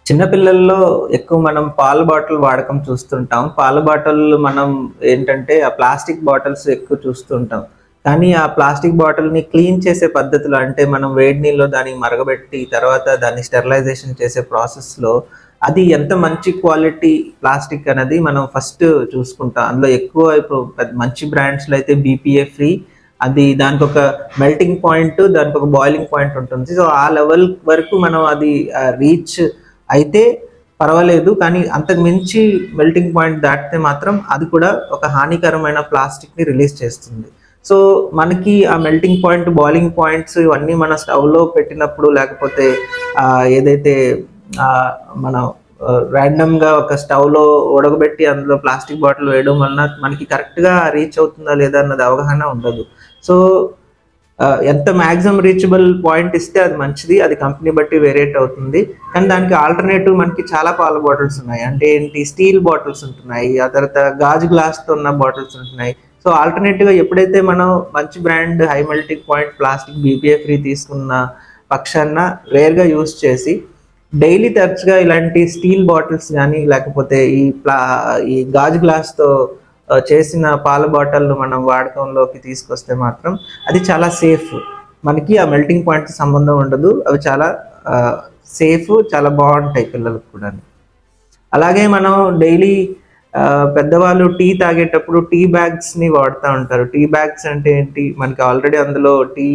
చిన్న పిల్లల్లో ఎక్కువ మనం పాల బాటిల్ వాడకం చూస్తుంటాం. పాల బాటిల్ మనం ఏంటంటే ఆ ప్లాస్టిక్ బాటిల్స్ ఎక్కువ చూస్తుంటాం. కానీ ఆ ప్లాస్టిక్ బాటిల్‌ని క్లీన్ చేసే పద్ధతిలో అంటే మనం వేడి నీళ్ళలో దాన్ని మరగబెట్టి తర్వాత దాన్ని స్టెరిలైజేషన్ చేసే ప్రాసెస్‌లో అది ఎంత మంచి క్వాలిటీ ప్లాస్టిక్ అనేది మనం ఫస్ట్ చూసుకుంటాం. అందులో ఎక్కువ ఇప్పుడు మంచి బ్రాండ్స్‌లో అయితే బీపీఏ ఫ్రీ, అది దానికొక మెల్టింగ్ పాయింట్, దానికొక బాయిలింగ్ పాయింట్ ఉంటుంది. సో, ఆ లెవెల్ వరకు మనం అది రీచ్ అయితే పర్వాలేదు. కానీ అంతకు మించి మెల్టింగ్ పాయింట్ దాటితే మాత్రం అది కూడా ఒక హానికరమైన ప్లాస్టిక్‌ని రిలీజ్ చేస్తుంది. సో, మనకి ఆ మెల్టింగ్ పాయింట్, బాయిలింగ్ పాయింట్స్ ఇవన్నీ మన స్టవ్‌లో పెట్టినప్పుడు లేకపోతే ఏదైతే మనం ర్యాండమ్‌గా ఒక స్టవ్‌లో ఉడకబెట్టి అందులో ప్లాస్టిక్ బాటిల్ వేయడం వలన మనకి కరెక్ట్‌గా రీచ్ అవుతుందా లేదా అన్నది అవగాహన ఉండదు. సో, ఎంత మాక్సిమం రీచబుల్ పాయింట్ ఇస్తే అది మంచిది. అది కంపెనీ బట్టి వేరియేట్ అవుతుంది. కానీ దానికి ఆల్టర్‌నేటివ్ మనకి చాలా పాల బాటిల్స్ ఉన్నాయి. అంటే ఏంటి, స్టీల్ బాటిల్స్ ఉంటున్నాయి. ఆ తర్వాత గాజు గ్లాస్‌తో ఉన్న బాటిల్స్ ఉంటున్నాయి. సో, ఆల్టర్‌నేటివ్‌గా ఎప్పుడైతే మనం మంచి brand high melting point plastic బీపీఏ free తీసుకున్న పక్షాన రేర్‌గా యూజ్ చేసి డైలీ తరచుగా ఇలాంటి స్టీల్ బాటిల్స్ గానీ లేకపోతే ఈ గాజు గ్లాస్‌తో చేసిన పాల బాటిల్‌ను మనం వాడకంలోకి తీసుకొస్తే మాత్రం అది చాలా సేఫ్. మనకి ఆ మెల్టింగ్ పాయింట్‌తో సంబంధం ఉండదు. అవి చాలా సేఫ్, చాలా బావుంటాయి పిల్లలకి కూడాను. అలాగే మనం డైలీ పెద్దవాళ్ళు టీ తాగేటప్పుడు టీ బ్యాగ్స్‌ని వాడుతా ఉంటారు. టీ బ్యాగ్స్ అంటే ఏంటి? మనకి ఆల్రెడీ అందులో టీ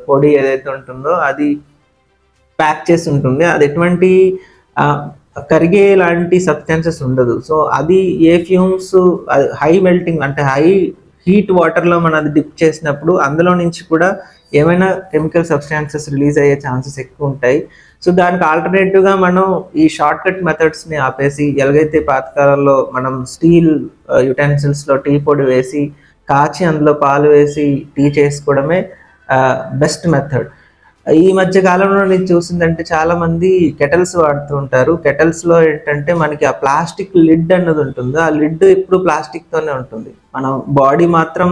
పొడి ఏదైతే ఉంటుందో అది ప్యాక్ చేసి ఉంటుంది. అది ఎటువంటి ఆహ్, కరిగే లాంటి సబ్స్టాన్సెస్ ఉండదు. సో, అది ఏ ఫ్యూమ్స్ హై మెల్టింగ్ అంటే హై హీట్ వాటర్‌లో మనం అది డిప్ చేసినప్పుడు అందులో నుంచి కూడా ఏమైనా కెమికల్ సబ్స్టాన్సెస్ రిలీజ్ అయ్యే ఛాన్సెస్ ఎక్కువుంటాయి. సో, దానికి ఆల్టర్‌నేటివ్‌గా మనం ఈ షార్ట్ కట్ మెథడ్స్‌ని ఆపేసి ఎలాగైతే పాతకాలంలో మనం స్టీల్ యుటెన్సిల్స్‌లో టీ పొడి వేసి, కాచి అందులో పాలు వేసి టీ చేసుకోవడమే బెస్ట్ మెథడ్. ఈ మధ్య కాలంలో నేను చూసిందంటే చాలామంది కెటిల్స్ వాడుతూ ఉంటారు. కెటిల్స్‌లో ఏంటంటే మనకి ఆ ప్లాస్టిక్ లిడ్ అన్నది ఉంటుంది. ఆ లిడ్ ఎప్పుడు ప్లాస్టిక్‌తోనే ఉంటుంది. మనం బాడీ మాత్రం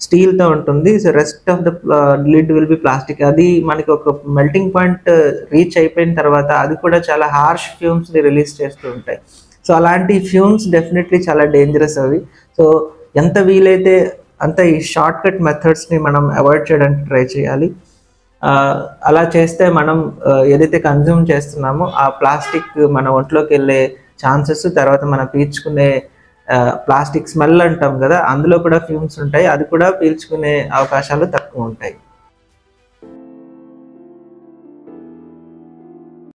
స్టీల్‌తో ఉంటుంది. So, rest of the lid will be plastic. అది మనకి ఒక మెల్టింగ్ పాయింట్ రీచ్ అయిపోయిన తర్వాత అది కూడా చాలా హార్ష్ ఫ్యూమ్స్‌ని రిలీజ్ చేస్తూ ఉంటాయి. సో, అలాంటి ఫ్యూమ్స్ డెఫినెట్‌లీ చాలా డేంజరస్ అవి. సో, ఎంత వీలైతే అంత ఈ షార్ట్ కట్ మెథడ్స్‌ని మనం అవాయిడ్ చేయడానికి ట్రై చేయాలి. అలా చేస్తే మనం ఏదైతే కన్జ్యూమ్ చేస్తున్నామో ఆ ప్లాస్టిక్ మన ఒంట్లోకెళ్ళే ఛాన్సెస్, తర్వాత మనం పీల్చుకునే ప్లాస్టిక్ స్మెల్ అంటాం గదా! అందులో కూడా ఫ్యూమ్స్ ఉంటాయి. అది కూడా పీల్చుకునే అవకాశాలు తక్కువుంటాయి.